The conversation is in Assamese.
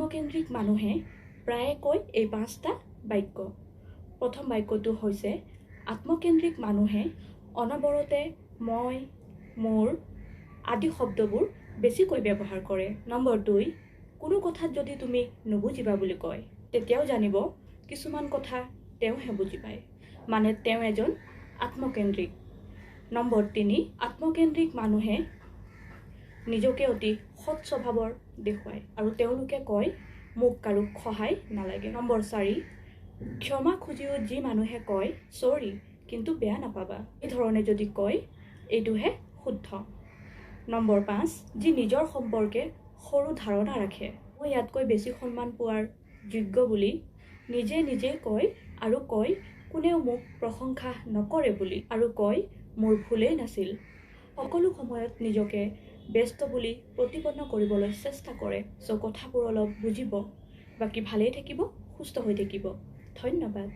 আত্মকেন্দ্ৰিক মানুহে প্ৰায়ে কয় এই 5টা বাক্য। প্ৰথম বাক্যটো হৈছে আত্মকেন্দ্ৰিক মানুহে অনবৰতে মই, মোৰ আদি শব্দবোৰ বেছিকৈ ব্যৱহাৰ কৰে। নম্বৰ 2, কোনো কথাত যদি তুমি নুবুজিবা বুলি কয় তেতিয়াও জানিব কিছুমান কথা তেওঁহে বুজি পায়, মানে তেওঁ এজন আত্মকেন্দ্ৰিক। নম্বৰ 3, আত্মকেন্দ্ৰিক মানুহে নিজকে অতি সৎ স্বভাৱৰ দেখুৱায় আৰু তেওঁলোকে কয় মোক কাৰো সহায় নালাগে। নম্বৰ 4, ক্ষমা খুজিও যি মানুহে কয় চৰি কিন্তু বেয়া নাপাবা, এই ধৰণে যদি কয় এইটোহে শুদ্ধ। নম্বৰ 5, যি নিজৰ সম্পৰ্কে সৰু ধাৰণা ৰাখে, মই ইয়াতকৈ বেছি সন্মান পোৱাৰ যোগ্য বুলি নিজেই কয় আৰু কয় কোনেও মোক প্ৰশংসা নকৰে বুলি, আৰু কয় মোৰ ভুলেই নাছিল। সকলো সময়ত নিজকে ব্যস্ত বুলি প্ৰতিপন্ন কৰিবলৈ চেষ্টা কৰে। কথাবোৰ অলপ বুজিব। বাকী ভালেই থাকিব, সুস্থ হৈ থাকিব। ধন্যবাদ।